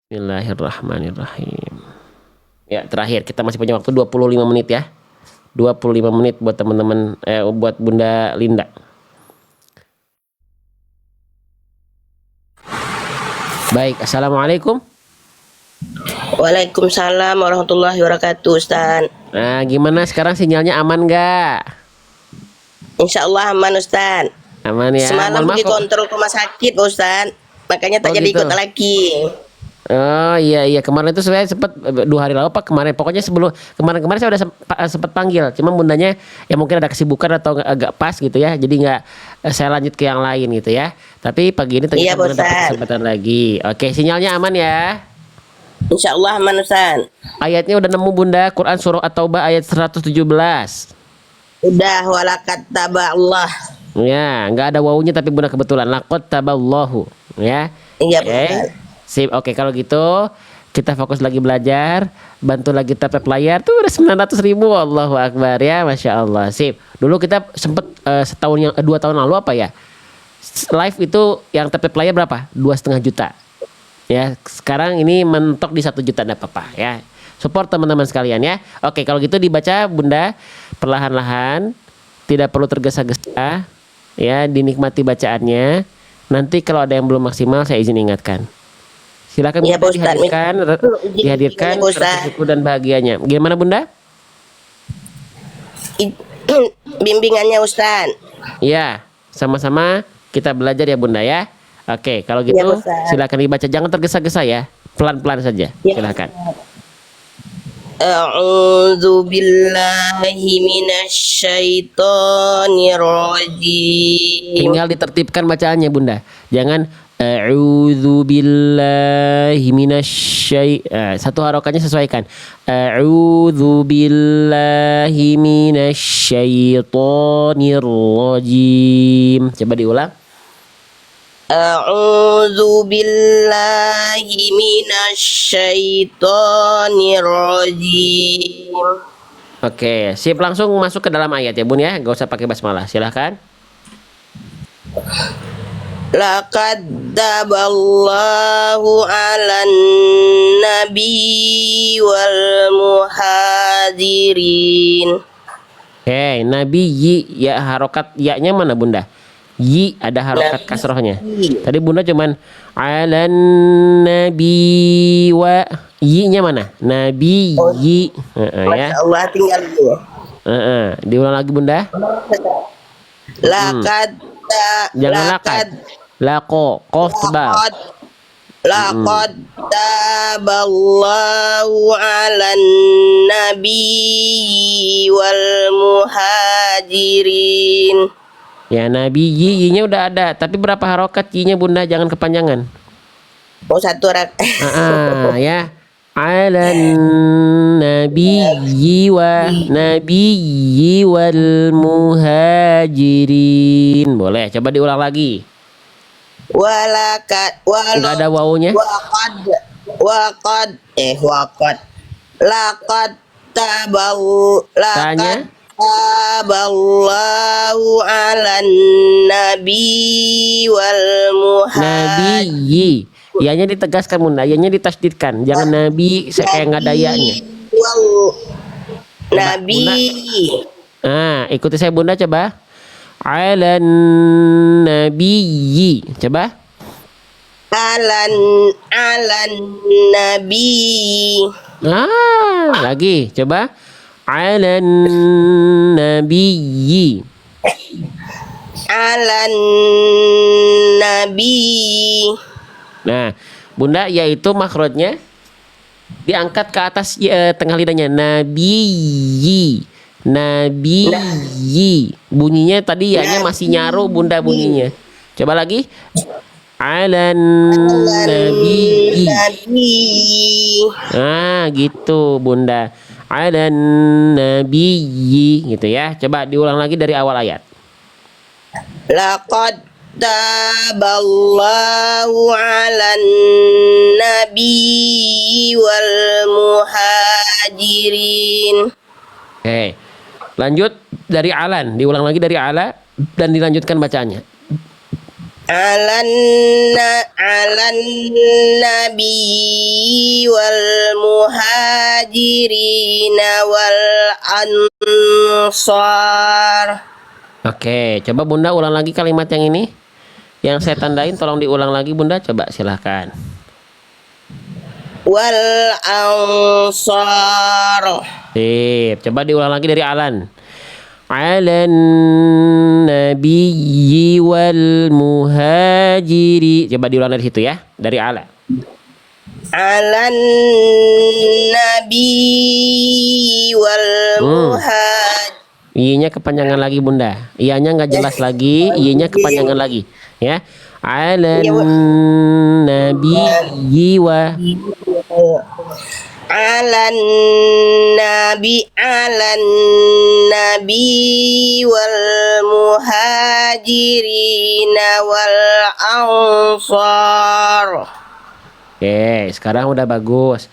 Bismillahirrahmanirrahim. Ya, terakhir kita masih punya waktu 25 menit ya. 25 menit buat teman-teman buat Bunda Linda. Baik, Assalamualaikum. Waalaikumsalam warahmatullahi wabarakatuh, Ustaz. Nah, gimana sekarang sinyalnya aman nggak? Insya Allah aman, Ustaz. Aman ya. Semalam Mohon maaf pergi kok. kontrol ke rumah sakit, Ustaz. Makanya tak Oh jadi gitu. ikut lagi. Oh iya kemarin itu saya sempat 2 hari lalu Pak kemarin pokoknya sebelum kemarin saya udah sempat panggil cuma bundanya ya mungkin ada kesibukan atau agak pas gitu ya jadi nggak saya lanjut ke yang lain gitu ya tapi pagi ini Iya, ternyata bunda dapat Ustaz. kesempatan lagi. Oke, sinyalnya aman ya. Insya Allah aman, Ustaz. Ayatnya udah nemu bunda, Quran surah At-Taubah ayat 117. Udah walakat taba Allah. Ya nggak ada wawunya tapi bunda kebetulan laqad taballahu ya. Iya, Oke. Ustaz. Sip, oke kalau gitu kita fokus lagi belajar, bantu lagi tap layar tuh udah 900.000, Allahu Akbar ya, Masya Allah. Sip, dulu kita sempet setahun yang 2 tahun lalu apa ya, live itu yang tap layar berapa? 2,5 juta. Ya, sekarang ini mentok di 1 juta enggak apa-apa ya. Support teman-teman sekalian ya. Oke, kalau gitu dibaca Bunda perlahan-lahan, tidak perlu tergesa-gesa ya, dinikmati bacaannya. Nanti kalau ada yang belum maksimal saya izin ingatkan. Silakan Iya, Bunda Pak Ustaz. dihadirkan Iya, Pak Ustaz. rasa syukur dan bahagianya. Gimana Bunda? Bimbingannya, Ustaz. Iya, sama-sama kita belajar ya Bunda ya. Oke, kalau Iya, gitu Pak Ustaz. silakan dibaca, jangan tergesa-gesa ya. Pelan-pelan saja. Iya. Silakan. A'udzu billahi minasyaitonir rajim. Tinggal ditertibkan bacaannya Bunda. Jangan a'udzu billahi satu harokatnya sesuaikan. A'udzu billahi minasyaitonir rajim. Coba diulang. A'udzu billahi minasyaitonir rajim. Oke, sip, langsung masuk ke dalam ayat ya Bun ya. Gak usah pakai basmalah. Silahkan. Laqad taballahu 'alan nabi wal muhajirin. Oke, Nabi ya harokat ya-nya mana Bunda? Yi ada harokat kasrohnya. Tadi Bunda cuman alan nabi wa yi-nya mana? Nabi yi. Ya. Masya Allah, tinggal dulu. Diulang lagi Bunda. Laqad Jangan lakad. Lako qaf tebal. Laqad taballahu 'alan nabi wal muhajirin. Ya Nabi yi-nya udah ada, tapi berapa harokat yi-nya Bunda? Jangan kepanjangan. Mau satu Ya. Alan nabiyyi wal muhajirin. Boleh, coba diulang lagi. Walakat Enggak ada wawunya. waqad laqad Tanya. taballahu 'alan nabi wal muhajirin. Nabiyyi. Ianya ditegaskan Bunda, ianya ditasdidkan. Jangan nabi kayak enggak ada ya-nya. Nabi. Ikuti saya Bunda coba. Alan nabiyyi. Coba. Alan nabi. Lagi coba. Alan nabiyyi. Alan nabi. Nah, Bunda yaitu makhrajnya diangkat ke atas tengah lidahnya. Nabiyyi. Nabiyyi. Bunyinya tadi ya-nya masih nyaru Bunda bunyinya. Coba lagi. Alan nabiyyi. Gitu Bunda. Alan nabiyyi gitu ya. Coba diulang lagi dari awal ayat. Laqad taballahu 'alan nabi wal muhajirin. Oke. Lanjut dari alan, diulang lagi dari ala dan dilanjutkan bacaannya. alan nabi wal muhajirin wal ansar. Oke, coba Bunda ulang lagi kalimat yang ini. Yang saya tandain tolong diulang lagi Bunda, coba silahkan. Wal ansar. Sip, coba diulang lagi dari Alan. Alan nabiyyi wal muhajiri. Coba diulang dari situ ya, dari Ala. Alan nabi wal muhajirin. I-nya kepanjangan lagi Bunda. I-nya nggak jelas lagi, I-nya kepanjangan lagi. Ya. Alan nabiyyi wa alan nabi wal muhajirin wal ansar. Oke, sekarang udah bagus.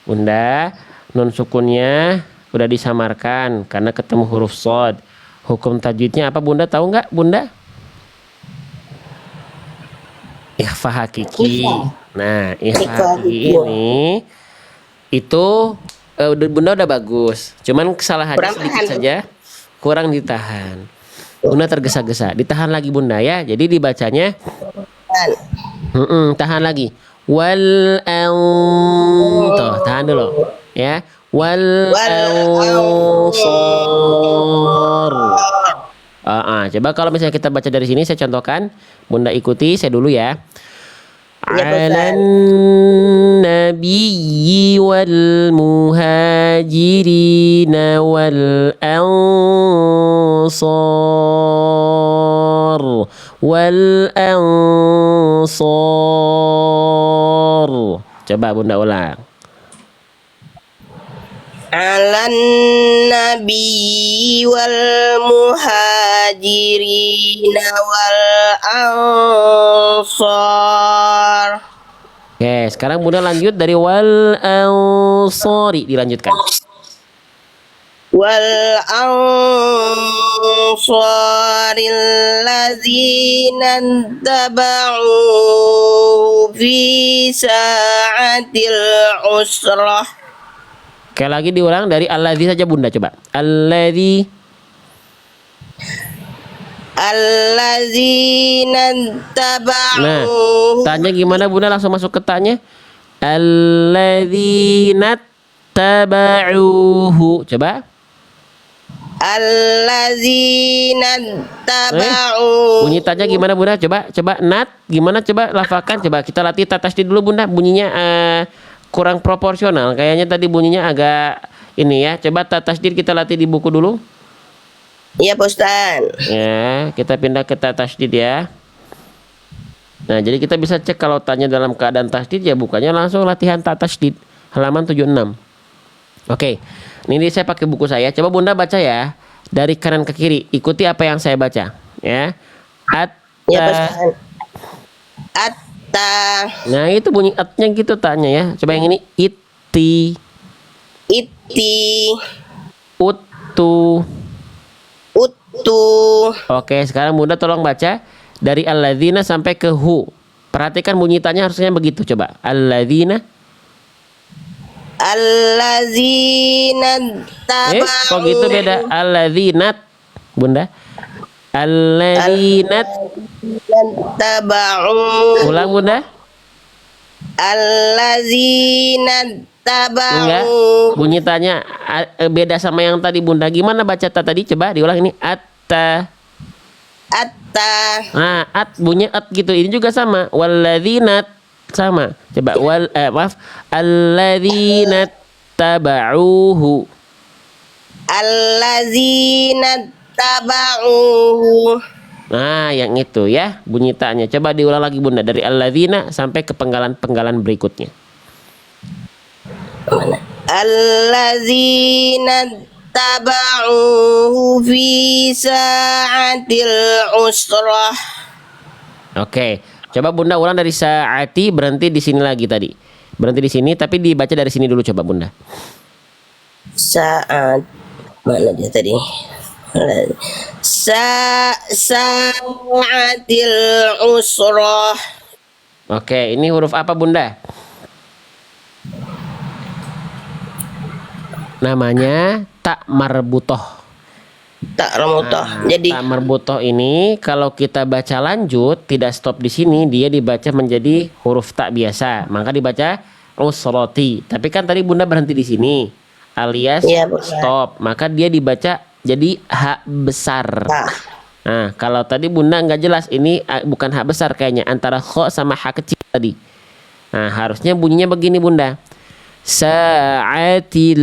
Bunda, nun sukunnya udah disamarkan karena ketemu huruf shad. Hukum tajwidnya apa Bunda tahu nggak Bunda? Ikhfa hakiki. Nah, ikhfa hakiki ini itu Bunda udah bagus. Cuman kesalahannya Kurang sedikit tahan. saja, kurang ditahan. Bunda tergesa-gesa. Ditahan lagi Bunda ya. Jadi dibacanya tahan lagi. Wal tuh, tahan dulu ya. Wal ansar. Coba kalau misalnya kita baca dari sini, saya contohkan. Bunda ikuti, saya dulu ya. Alan nabiyyi wal muhajirin wal ansar Coba Bunda ulang. Alan nabi wal muhajirin wal ansar. Oke, sekarang Bunda lanjut dari wal ansari, dilanjutkan. Wal ansaril ladzina taba'u fi sa'atil usrah. Oke, lagi diulang dari alladzi saja Bunda, coba. Alladzina taba'u. Nah, tanya gimana Bunda, langsung masuk ke tanya. Alladzina taba'uhu. Coba. Alladzina taba'u. Bunyi tanya gimana Bunda? Coba nat gimana, coba lafakan, coba kita latih tatasydid dulu Bunda. Bunyinya kurang proporsional. Kayaknya tadi bunyinya agak ini ya. Coba tatasydid kita latih di buku dulu. Iya, Pak Ustaz. Ya, kita pindah ke tatasydid ya. Nah, jadi kita bisa cek kalau tanya dalam keadaan tasydid ya bukannya langsung latihan tatasydid halaman 76. Oke. Ini saya pakai buku saya. Coba Bunda baca ya. Dari kanan ke kiri. Ikuti apa yang saya baca. Ya. Iya, Pak Ustaz. Atta. Nah, itu bunyi atnya gitu tanya ya. Coba yang ini. Iti. Utu. Utu. Oke, sekarang Bunda tolong baca. Dari alladzina sampai ke hu. Perhatikan bunyi tanya harusnya begitu. Coba. Alladzina. Alladzina taba'u. Kok gitu beda? Alladzinat Bunda. Alladzinat. Taba'u. Ulang Bunda. Alladzina taba'u. Enggak. Bunyi tanya beda sama yang tadi Bunda. Gimana baca tadi? Coba diulang ini. Atta. Nah, bunyi at gitu. Ini juga sama. Walladzinat sama. Coba alladzina taba'uhu. Alladzina taba'u. Nah, yang itu ya bunyi tanya. Coba diulang lagi Bunda dari alladzina sampai ke penggalan-penggalan berikutnya. Alladzina taba'u fi sa'atil usrah. Oke, coba Bunda ulang dari saati, berhenti di sini lagi tadi. Berhenti di sini tapi dibaca dari sini dulu coba Bunda. Saat mana dia tadi? Sa'atil usrah. Oke, ini huruf apa Bunda? Namanya tak marbutoh. Tak remutoh. Jadi Tak marbutoh ini kalau kita baca lanjut tidak stop di sini, dia dibaca menjadi huruf tak biasa. Maka dibaca usroti. Tapi kan tadi Bunda berhenti di sini, alias Iya, Bunda. stop. Maka dia dibaca jadi hak besar. ah, Nah, kalau tadi Bunda nggak jelas, ini bukan hak besar kayaknya, antara kho sama hak kecil tadi. Nah, harusnya bunyinya begini Bunda. Sa'atil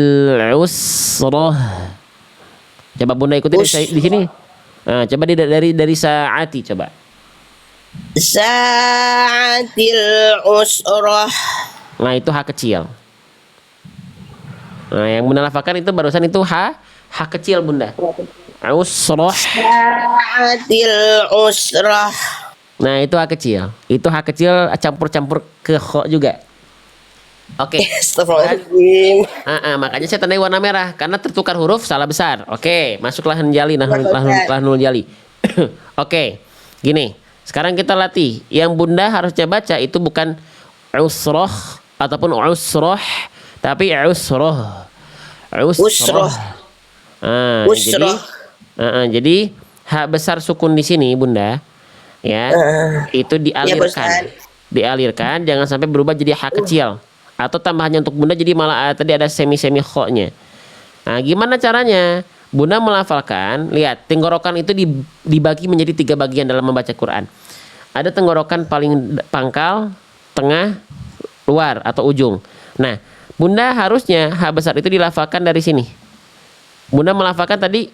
usrah. Coba Bunda ikuti di sini. Nah, coba dari saati coba. sa'atil usrah. Nah, itu hak kecil. Nah, yang Bunda lafalkan itu barusan itu hak kecil Bunda. Usrah. Sa'atil usrah. Nah, itu hak kecil. Itu hak kecil campur-campur ke kho juga. Oke. Astagfirullahaladzim. Makanya saya tandai warna merah karena tertukar huruf salah besar. Oke, masuklah jali nun jali. Oke, gini. Sekarang kita latih. Yang Bunda harusnya baca itu bukan usroh ataupun usroh, tapi usroh. Usroh. Usroh. Jadi hak besar sukun di sini Bunda, ya, itu dialirkan. Dialirkan, jangan sampai berubah jadi hak kecil. Atau tambahannya untuk Bunda jadi malah tadi ada semi-semi kho-nya. Nah, gimana caranya? Bunda melafalkan, lihat, tenggorokan itu dibagi menjadi 3 bagian dalam membaca Quran. Ada tenggorokan paling pangkal, tengah, luar atau ujung. Nah, Bunda harusnya hak besar itu dilafalkan dari sini. Bunda melafalkan tadi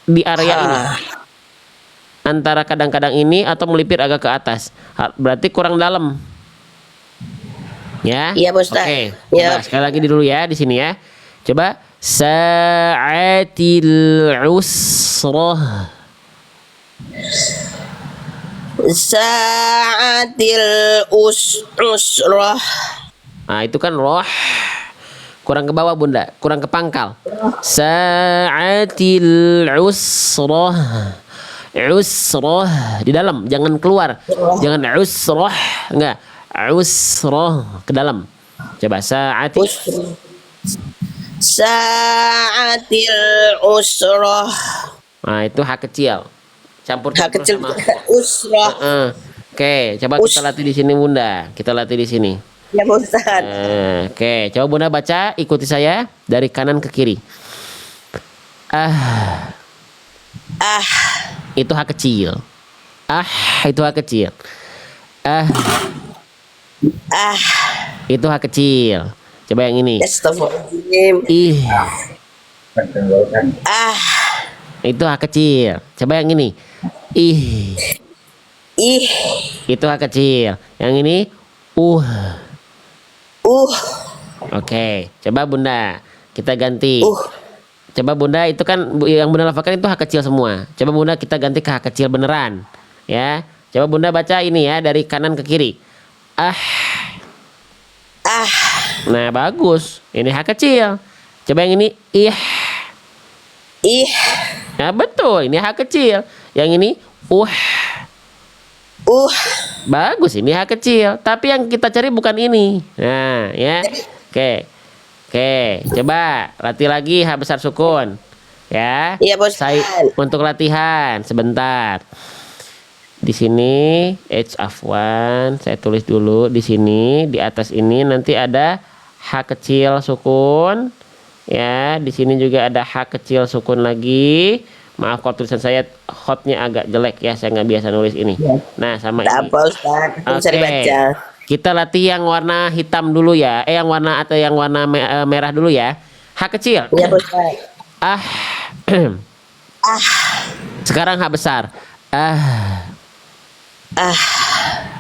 di area ini. Antara kadang-kadang ini atau melipir agak ke atas. Berarti kurang dalam. Ya. Iya, Pak Ustaz. Oke. Ya. Coba sekali lagi dulu ya di sini ya. Coba sa'atil usrah. Sa'atil usrah. Nah, itu kan roh. Kurang ke bawah Bunda, kurang ke pangkal. Sa'atil usrah. Usrah di dalam, jangan keluar. Jangan usrah, enggak. Usrah ke dalam. Coba sa'atil. Sa'atil usrah. Nah, itu hak kecil. Campur Hak kecil sama. usrah. Oke, coba kita latih di sini Bunda. Kita latih di sini. Ya, Pak Ustaz. Oke, coba Bunda baca, ikuti saya dari kanan ke kiri. Itu hak kecil. Itu hak kecil. Itu hak kecil. Coba yang ini. Astagfirullahaladzim. Itu hak kecil. Coba yang ini. Itu hak kecil. Yang ini. Oke, coba Bunda. Kita ganti. Coba Bunda, itu kan yang Bunda lafalkan itu hak kecil semua. Coba Bunda kita ganti ke hak kecil beneran. Ya. Coba Bunda baca ini ya dari kanan ke kiri. Nah, bagus. Ini hak kecil. Coba yang ini Nah, betul. Ini hak kecil. Yang ini bagus. Ini hak kecil. Tapi yang kita cari bukan ini. Nah, ya. Oke. Coba latih lagi hak besar sukun. Ya. Iya, Bos. Untuk latihan sebentar. Di sini afwan, saya tulis dulu di sini, di atas ini nanti ada hak kecil sukun. Ya, di sini juga ada hak kecil sukun lagi. Maaf kalau tulisan saya hotnya agak jelek ya, saya nggak biasa nulis ini. Nah, sama ini. Apa Ustaz? Bisa dibaca. Kita latih yang warna hitam dulu ya. Yang warna merah dulu ya. Hak kecil. Iya, Ustaz. Sekarang hak besar.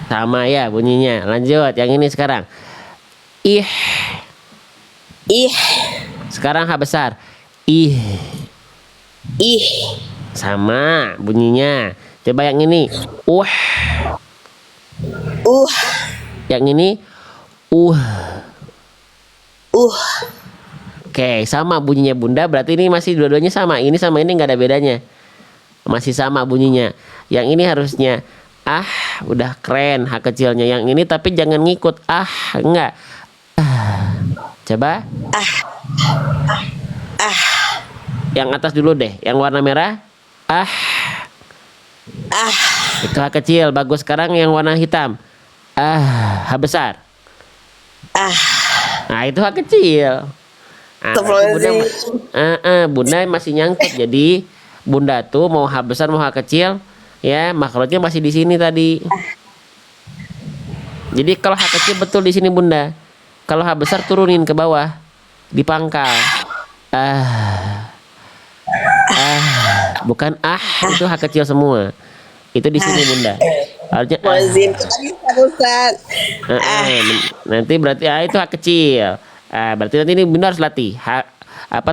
Sama ya bunyinya. Lanjut yang ini sekarang. Sekarang hak besar. Sama bunyinya. Coba yang ini. Yang ini. Oke, sama bunyinya bunda. Berarti ini masih dua-duanya sama. Ini sama ini nggak ada bedanya. Masih sama bunyinya. Yang ini harusnya ah, udah keren H kecilnya. Yang ini tapi jangan ngikut enggak. Coba. Yang atas dulu deh, yang warna merah. Itu H kecil, bagus. Sekarang yang warna hitam. H besar. Nah, itu H kecil. Nah, bunda masih nyangkut. Jadi bunda tuh mau H besar mau H kecil, ya makrotnya masih di sini tadi. Jadi kalau H kecil betul di sini bunda. Kalau H besar turunin ke bawah di pangkal. Bukan itu H kecil semua. Itu di sini bunda. Harusnya nanti berarti itu H kecil. Berarti nanti ini bunda harus latih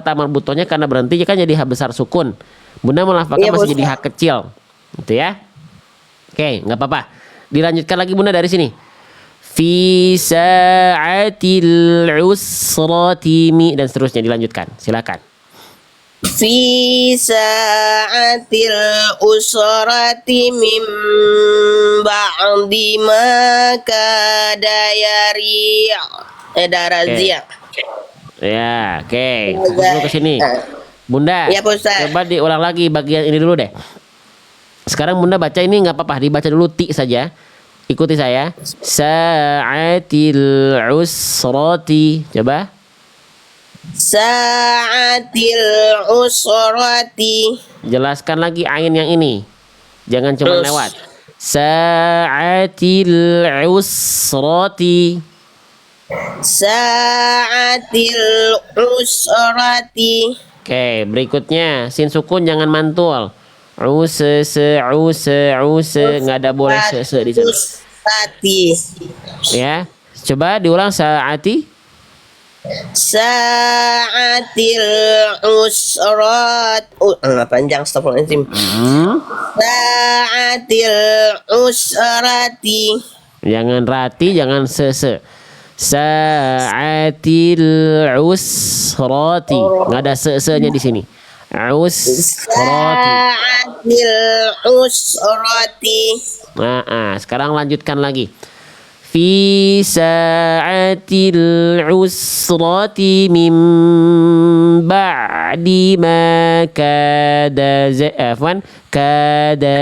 tamar butohnya karena berhenti kan jadi H besar sukun. Bunda melafalkan masih jadi H kecil. Gitu ya. Oke, nggak apa-apa. Dilanjutkan lagi bunda dari sini. Fi sa'atil usrati dan seterusnya dilanjutkan. Silakan. Fi sa'atil usrati min ba'di ma kada darazia. Ya, oke. Dulu ke sini. Bunda, ya, coba diulang lagi bagian ini dulu deh. Sekarang bunda baca ini nggak apa-apa, dibaca dulu ti saja. Ikuti saya. Sa'atil usrati. Coba. Sa'atil usrati. Jelaskan lagi ain yang ini. Jangan cuma lewat. Sa'atil usrati. Sa'atil usrati. Oke, berikutnya sin sukun jangan mantul. Nggak ada boleh se di sana. Ya, coba diulang sa'ati. Sa'atil usrat. Panjang, astagfirullahaladzim. Sa'atil usrati. Jangan rati, jangan se. Sa'atil usrati. Nggak ada se-nya di sini. Sa'atil usrati. Sekarang lanjutkan lagi. Fi sa'atil usrati min ba'di ma kada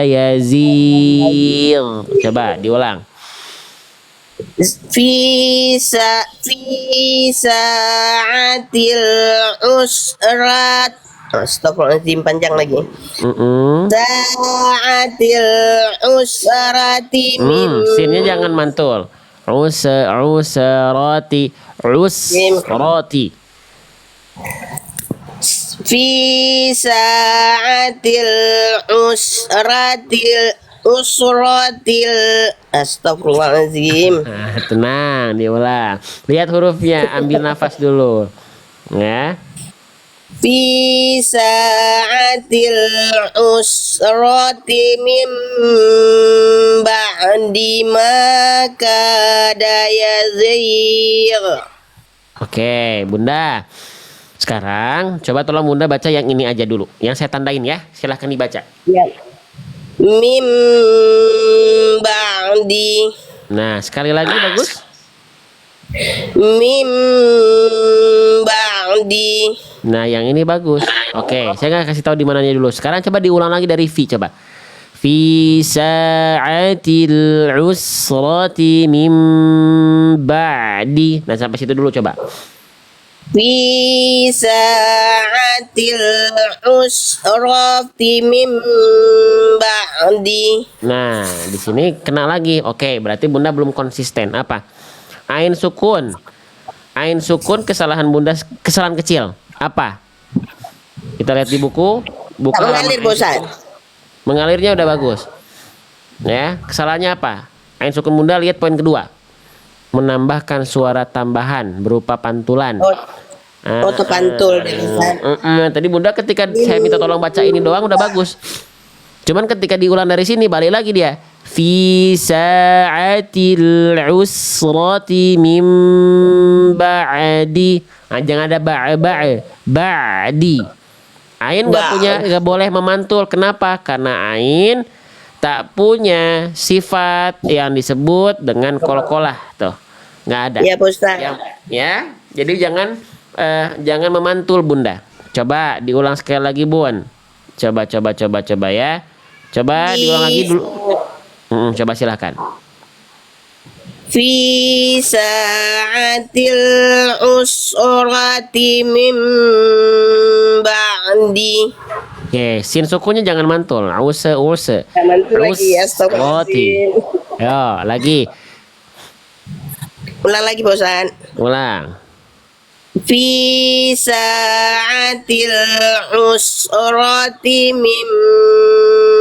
yazir. Coba diulang. Fi sa'atil usrat. Astagfirullahaladzim, panjang lagi. Sa'atil usrati sinnya jangan mantul. Usrati. Fi sa'atil usratil. Astagfirullahaladzim. Tenang, diulang. Lihat hurufnya, ambil nafas dulu. Ya. Fi sa'atil usrati min ba'di ma kada yazir. Oke, bunda. Sekarang coba tolong bunda baca yang ini aja dulu. Yang saya tandain ya. Silahkan dibaca. Ya. Min ba'di. Nah, sekali lagi bagus. Min ba'di. Nah, yang ini bagus. Oke, saya nggak kasih tahu di mananya dulu. Sekarang coba diulang lagi dari fi, coba. Fi sa'atil usrati min ba'di. Nah, sampai situ dulu coba. Fi sa'atil usrati min ba'di. Nah, di sini kena lagi. Oke, berarti bunda belum konsisten. Apa? Ain sukun. Ain sukun kesalahan bunda, kesalahan kecil. Apa? Kita lihat di buku. Mengalir, bosan. Mengalirnya udah bagus. Ya, kesalahannya apa? Ain sukun bunda lihat poin kedua. Menambahkan suara tambahan berupa pantulan. Pantul. Tadi bunda ketika saya minta tolong baca ini doang udah bagus. Cuman ketika diulang dari sini balik lagi dia. fi sa'atil usrati min ba'di. Nah, jangan ada ba'di. Ain nggak boleh memantul. Kenapa? Karena ain tak punya sifat yang disebut dengan kolkolah tuh, nggak ada. Ya Pak Ustaz. Ya, jadi jangan memantul bunda. Coba diulang sekali lagi bun. Coba ya. Coba diulang lagi dulu. Coba silakan. Fi sa'atil usrati min ba'di. Oke, sin sukunya jangan mantul. Use. Mantul lagi, Roti. astagfirullahaladzim. Yo, lagi. Ulang lagi Pak Ustaz. Ulang. Fi sa'atil usrati min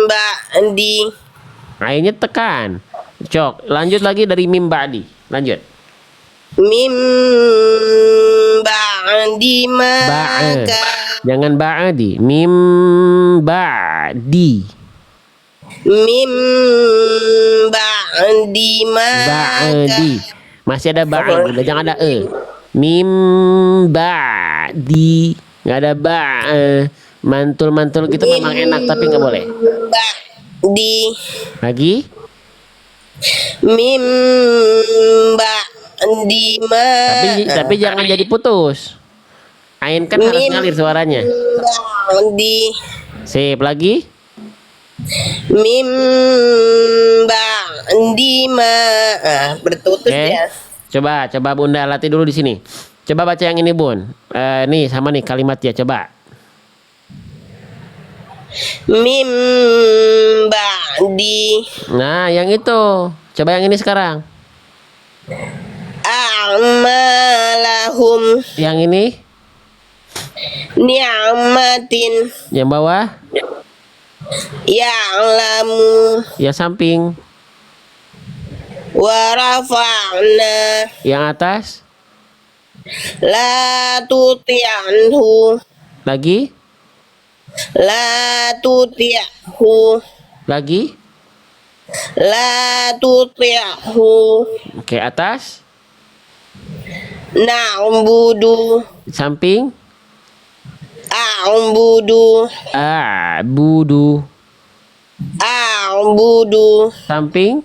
ba'di. Ainnya tekan. Cok, lanjut lagi dari mim ba'di. Lanjut. Min ba'di ma Jangan ba'di. Mim ba'di. Min ba'di ma Ba'di. Masih ada ba'di, jangan ada Mim ba'di. Nggak ada mantul gitu memang enak tapi nggak boleh. ba'di. Lagi. Min ba'di ma Tapi jangan jadi putus. Ain kan harus ngalir suaranya. ba'di. Sip, lagi. Min ba'di ma bertutur ya. Coba bunda latih dulu di sini. Coba baca yang ini bun. Nih sama nih kalimat ya, coba. Min ba'di Nah, yang itu. Coba yang ini sekarang. a'malahum Yang ini, ni'matin yang bawah, ya'lamu yang samping, wa rafa'na yang atas, la tuti'anhu lagi, la tuti'hu lagi. la tuti'hu Oke, atas, na'budu samping, a'budu samping,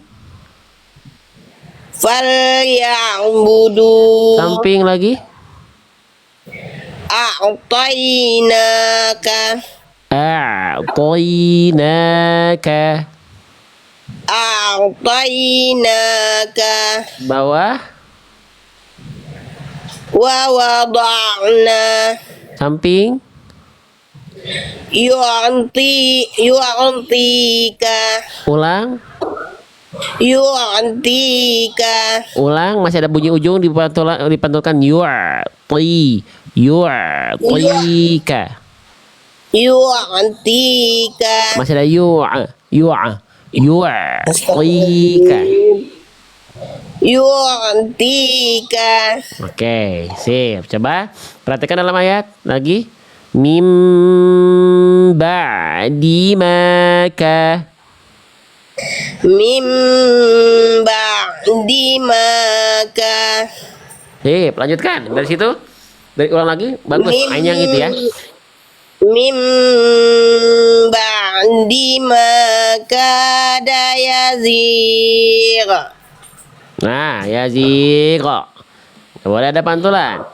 falya'budu samping lagi, a'tainaka bawah, wa wada'na samping, yu'tika ulang, masih ada bunyi ujung dipantulkan yu'tika. Masih ada yu'tika. Oke, sip. Coba perhatikan dalam ayat lagi. Mim ba'di maka. Sip, lanjutkan. Dari situ. Dari ulang lagi. Bagus. Ainnya yang itu ya. Mim ba'di maka yazigh. Nah, yazigh. Boleh ada pantulan.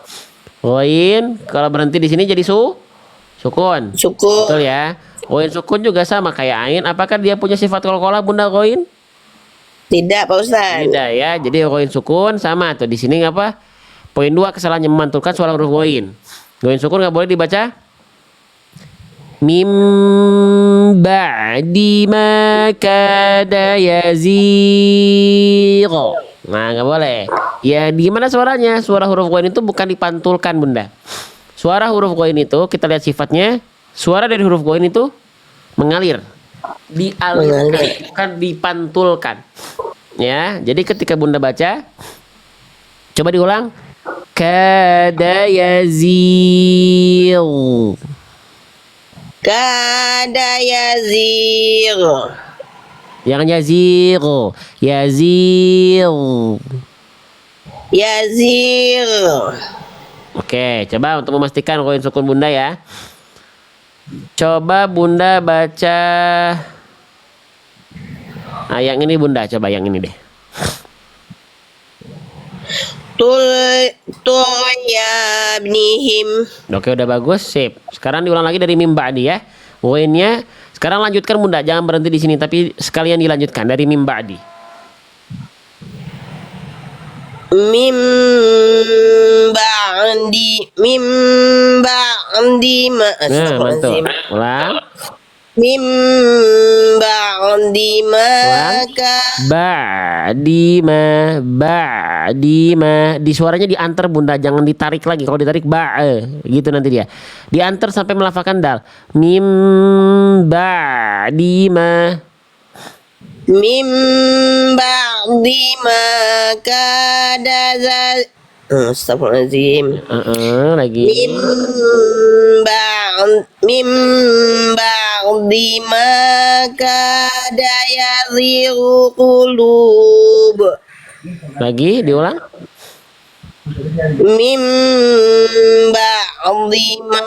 Koin kalau berhenti di sini jadi sukun. Betul ya. Koin sukun juga sama kayak ain. Apakah dia punya sifat qalqalah bunda koin? Tidak Pak Ustaz. Tidak ya. Jadi koin sukun sama tuh di sini apa? Poin 2 kesalahannya memantulkan suara huruf koin. Koin sukun nggak boleh dibaca. Mim ba'di ma kada yazigh. Nah, nggak boleh. Ya, gimana suaranya? Suara huruf koin itu bukan dipantulkan, bunda. Suara huruf koin itu kita lihat sifatnya. Suara dari huruf koin itu mengalir, dialirkan, bukan dipantulkan. Ya, jadi ketika bunda baca, coba diulang. Kada yazigh. Kada yazigh. Jangan yazir. Yazir. Yazir. Oke, coba untuk memastikan koin sukun Bunda ya. Coba Bunda baca. Nah, yang ini Bunda, coba yang ini deh. Tul yabnihim. Oke, udah bagus, sip. Sekarang diulang lagi dari mim ba'di ya. Koinnya sekarang lanjutkan Bunda, jangan berhenti di sini tapi sekalian dilanjutkan dari mim ba'di. Mim ba'di ma. Nah, mantul. Ulang. Mim ba'di ma ka. Ba'dima. Di suaranya diantar Bunda, jangan ditarik lagi. Kalau ditarik gitu nanti dia. Diantar sampai melafalkan dal. Mim ba'dima. Mim ba'di ma kada zal. Astagfirullahaladzim. Lagi. Mim ba'di ma kada yazighu qulub. Lagi diulang. Mim ba'di ma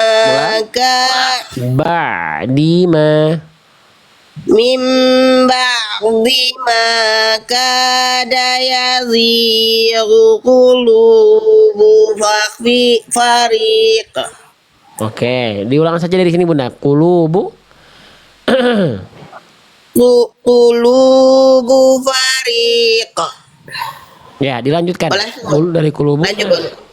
Ba'dima. Mim ba'di ma kada yazighu qulubu fariq. Oke, diulang saja dari sini Bunda. Kulubu. Qulubu fariq. Ya, dilanjutkan. Boleh. Dari kulubu. Lanjut.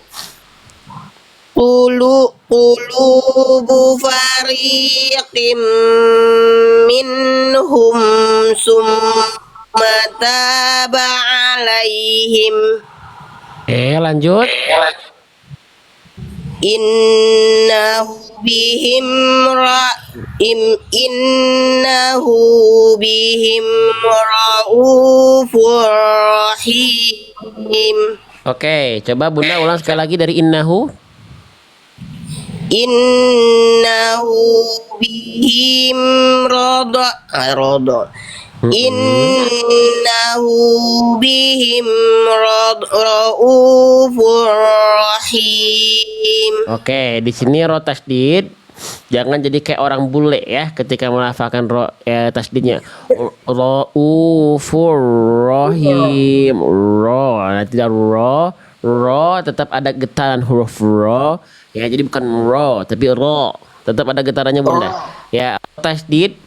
Qulubu fariqim minhum summa taba alaihim. Lanjut. Innahu bihim raufur rahim. Oke, coba Bunda ulang sekali lagi dari innahu. Innahu bihim rodo. Innahu bihim raufur rahim. Oke, di sini ro tasdid. Jangan jadi kayak orang bule ya ketika melafalkan ro tasdidnya. Raufur rahim. Nanti ro tetap ada getaran huruf ro. Ya, jadi bukan ro tapi ro. Tetap ada getarannya Bunda. Ya, tasdid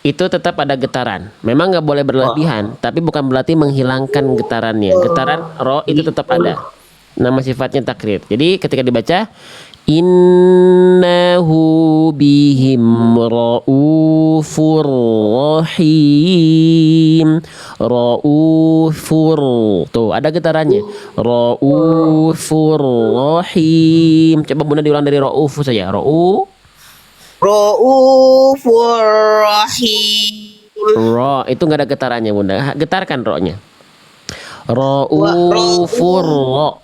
itu tetap ada getaran. Memang nggak boleh berlebihan, tapi bukan berarti menghilangkan getarannya. Getaran ro itu tetap ada. Nama sifatnya takrir. Jadi ketika dibaca innahu bihim raufur rahim. Raufur. Tuh, ada getarannya. Raufur rahim. Coba Bunda diulang dari rauf saja. Raufur rahim. Ro itu nggak ada getarannya Bunda. Getarkan ro-nya. Raufur ro.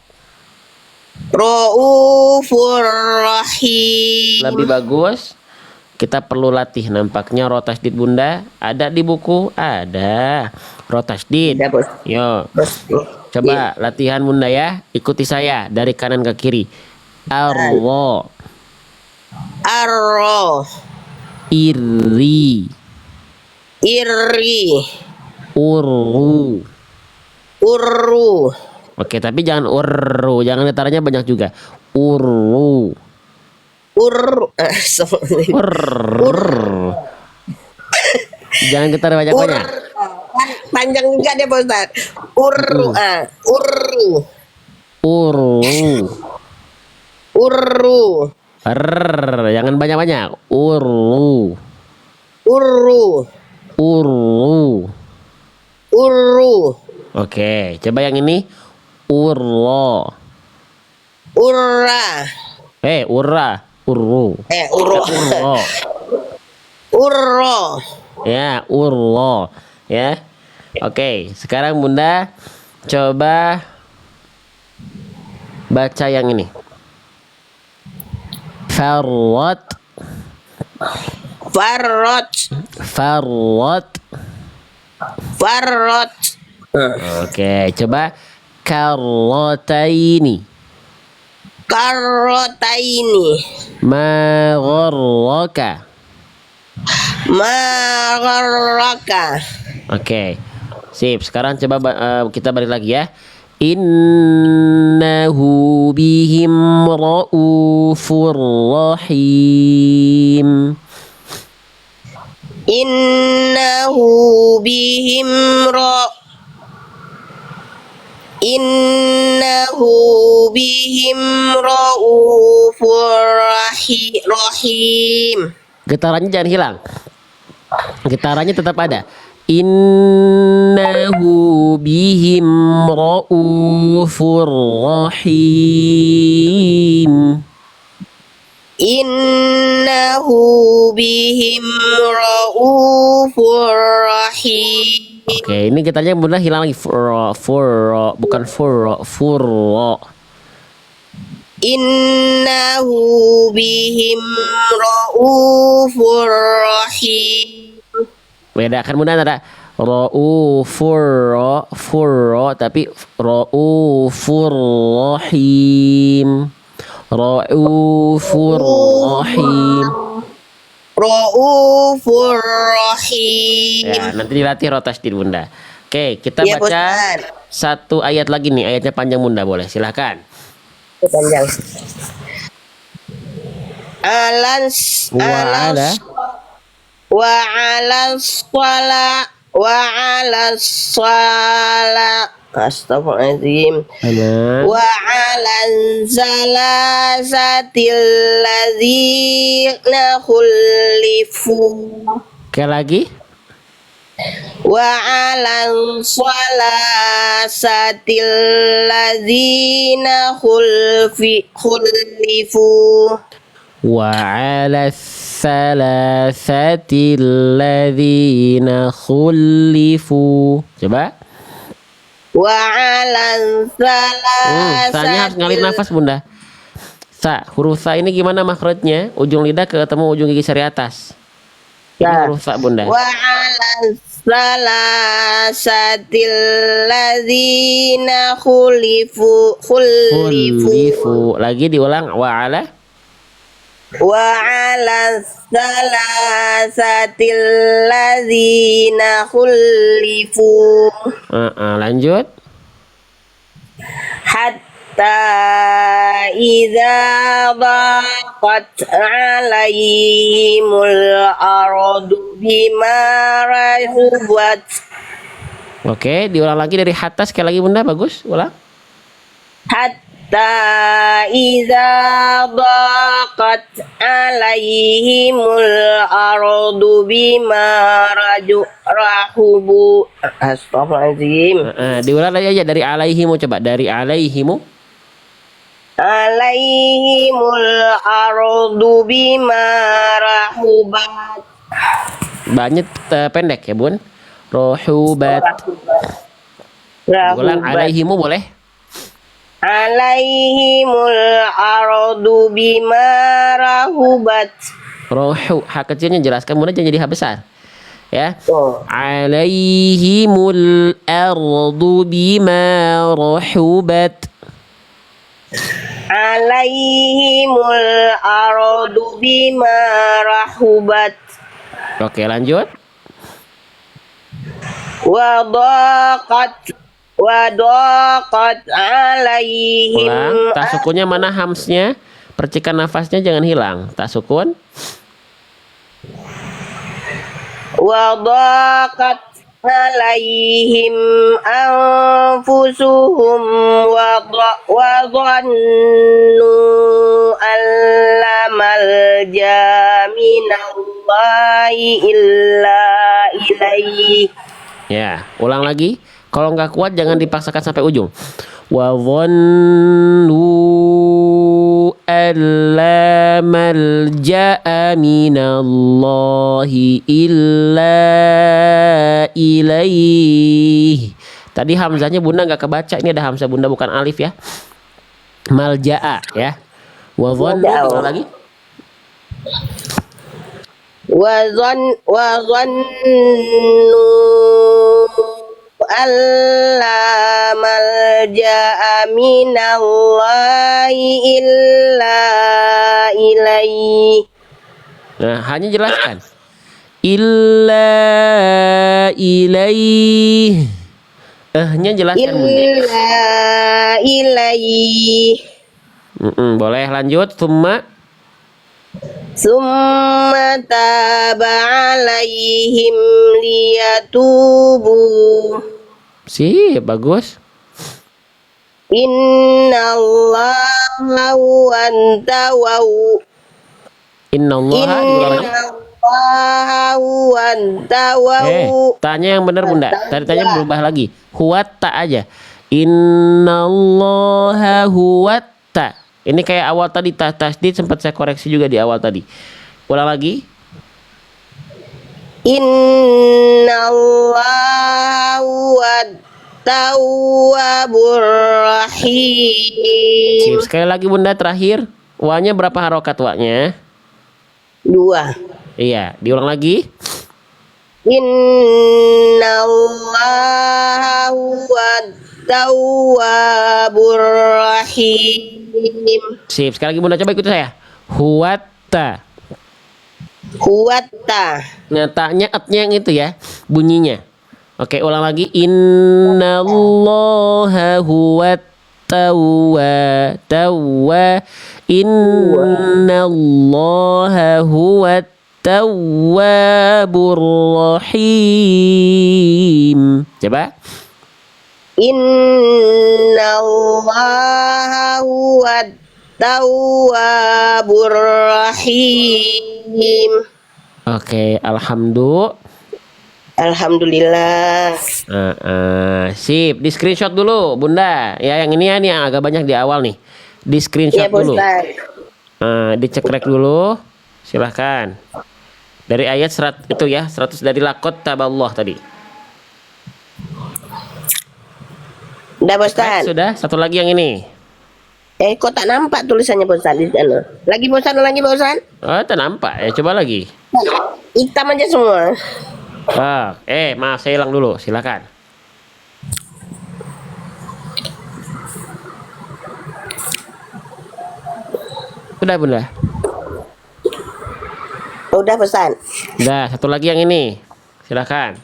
Raufur rahim. Lebih bagus. Kita perlu latih. Nampaknya ro tasdid Bunda ada di buku. Ada ro tasdid. Ada, Bos. Yo. Coba latihan Bunda ya. Ikuti saya dari kanan ke kiri. Arro. Arro. Irri. Irri. Urru. Urru. Oke, tapi jangan urru. Jangan getarannya banyak juga. Urru. Urru. Urru. Jangan getar banyak-banyak. Panjang juga deh Pak Ustaz. Urru. Urru. Urru. Urru. Jangan banyak-banyak. Urru. Urru. Urru. Urru. Oke, coba yang ini. Urro. Urra. Urra. Urru. Urro. Urro. Urro. Ya, urro. Ya. Oke, sekarang Bunda coba baca yang ini. Farrot. Farrot. Farrot. farrot. Oke, coba karrotaini. Karrotaini. Ma gharraka. Ma gharraka. Oke. Sip, sekarang coba kita balik lagi ya. Innahu bihim raufur rahim. Innahu bihim ra Innahu bihim raufur rahim. Getarannya jangan hilang. Getarannya tetap ada. Innahu bihim raufur rahim. Innahu bihim raufur rahim. Oke, ini getarannya bunda hilang lagi. Furro, bukan furro, furro. Innahu bihim raufur rahim. Bedakan bunda ada raufur furro tapi raufur rahim. Raufur rahim. Raufur rahim. Ya, nanti dilatih rotasdid bunda. Oke, kita Iya, baca Ustaz. satu ayat lagi nih. Ayatnya panjang bunda, boleh silahkan. Panjang. Alans Wa ala wa alas sala wa alas sala. Astagfirullahaladzim. ana Wa alan zalazatil ladzina khulifu. Sekali lagi. Wa alan salasatil ladzina khulifu. Wa 'ala thalathatil ladzina khulifu. Coba. Wa alan Sa-nya harus ngalir salasatil nafas bunda. Sa, huruf sa ini gimana makhrajnya? Ujung lidah ketemu ujung gigi sari atas. Ini Ya. huruf sa bunda. wa alan salasatil ladzina khulifu. Khulifu. Lagi diulang. Wa 'ala. Wa ala salasatil ladzina khulifu. Lanjut. Hatta idza daqat alaihimul ardu bima rahubat. Oke, diulang lagi dari atas sekali lagi bunda. Bagus. Ulang. Hatta idza daqat alaihimul ardu bima rahubu. Astagfirullahaladzim. Diulang lagi aja dari alaihimu, coba dari alaihimu. Alaihimul ardu bima rahubat. Banyak pendek ya bun. Rohubat. Ulang alaihimu boleh. Alaihimul ardu bima rahubat. Rohu, hak kecilnya jelaskan bunda jangan jadi hak besar. Ya. Oh. Alaihimul ardu bima rahubat. Alaihimul ardu bima rahubat. Oke, lanjut. Wa daqat alaihim. Ulang. Tak sukunnya mana hamsnya? Percikan nafasnya jangan hilang. Tak sukun. Wa daqat alaihim anfusuhum wa dhannu allamal minallahi illa ilaihi. Ya, ulang lagi. Kalau nggak kuat jangan dipaksakan sampai ujung. Wa dhannu alla malja'a minallahi illa ilaih. Tadi hamzahnya bunda nggak kebaca. Ini ada hamzah bunda bukan alif ya. Malja'a ya. Wa dhannu ulang lagi. Wa dhannu alla malja'a minallahi illa ilaihi. Nah, hanya jelaskan. Illa ilaih. Nya jelaskan bunda. Illa ilaihi. Boleh lanjut. Summa taba alaihim liyatubu. Sip, bagus. Innallaha huwan tawwab. Innallaha diulang lagi. Innallaha huwan tawwab. Tanya yang benar bunda. Tadi tanya berubah lagi. Huwatta aja. Innallaha huwatta. Ini kayak awal tadi tasdid sempat saya koreksi juga di awal tadi. Ulang lagi. Innallaha huwan tawwabur rahim. Sip, sekali lagi bunda terakhir. Wa-nya berapa harokat wa-nya? 2. Iya, diulang lagi. Innallaha huwan tawwabur rahim. Sip, sekali lagi bunda coba ikuti saya. Huwatta. Huwatta. Nyatanya at-nya yang itu ya, bunyinya. Oke, ulang lagi. Innallaha huwat tawwa. Innallaha huwat tawwabur rahim. Coba. Innallaha huwan tawwabur rahim. Oke, alhamdulillah. Alhamdulillah. Sip, di screenshot dulu bunda. Ya yang ini ya, nih yang agak banyak di awal nih. Di screenshot Ya, dulu. Ustaz. Dicekrek dulu. Silahkan. Dari ayat 100 itu ya, 100 dari lakot taballah tadi. Udah, Ustaz. Sudah, satu lagi yang ini. Kok tak nampak tulisannya, Ustaz, di sana? Lagi, Ustaz, Oh, tak nampak. Ya, coba lagi. Hitam aja semua. Maaf, saya hilang dulu. Silakan. Udah, bunda. Udah, Ustaz. Udah, satu lagi yang ini. Silakan.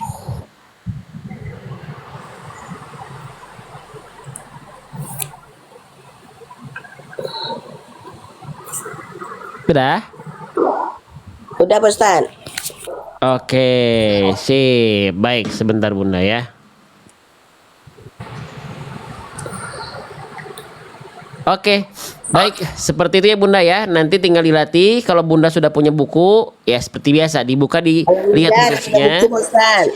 Udah. Udah, Ustaz. Oke, sip. Baik, sebentar bunda ya. Oke, baik. Seperti itu ya bunda ya. Nanti tinggal dilatih. Kalau bunda sudah punya buku, ya seperti biasa. Dibuka, dilihat Ya, hurufnya. itu, Ustaz.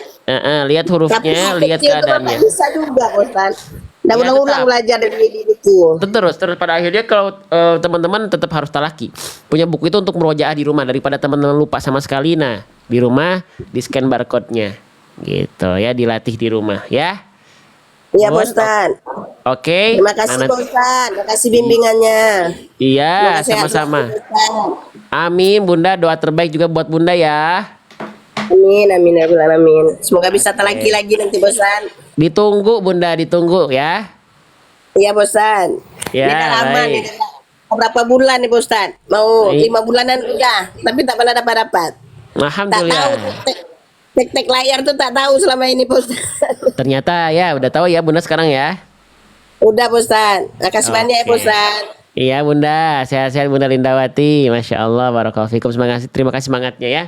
Lihat hurufnya, lihat keadaannya. Bisa juga, Ustaz. Nah, Ya, ulang-ulang tetap. belajar dari buku. Terus pada akhirnya kalau teman-teman tetap harus talaki. Punya buku itu untuk murojaah di rumah daripada teman-teman lupa sama sekali. Nah, di rumah di scan barcode-nya. Gitu ya, dilatih di rumah ya. Iya, Good. Ustaz. Oke. Terima kasih, Nah, Pak Ustaz. Terima kasih bimbingannya. iya, Semoga sehat sama-sama. selalu, Ustaz. Amin, bunda. Doa terbaik juga buat bunda ya. Amin, amin, ya Rabbal alamin. Semoga bisa telaki lagi nanti, Bosan. Ditunggu bunda, ditunggu ya. Iya, Bosan. Ya, Ini udah lama baik. nih. Berapa bulan nih, Bosan? Mau Baik. 5 bulanan udah, tapi tak pernah dapat. Tak tahu Alhamdulillah. tek layar tuh tak tahu selama ini, Bosan. Ternyata ya udah tahu ya bunda sekarang ya. Udah, Bosan. Makasih banyak ya, Oke. Bosan. Iya bunda, sehat-sehat bunda Lindawati. Masya Allah, barakallahu fikum. Terima kasih semangatnya ya.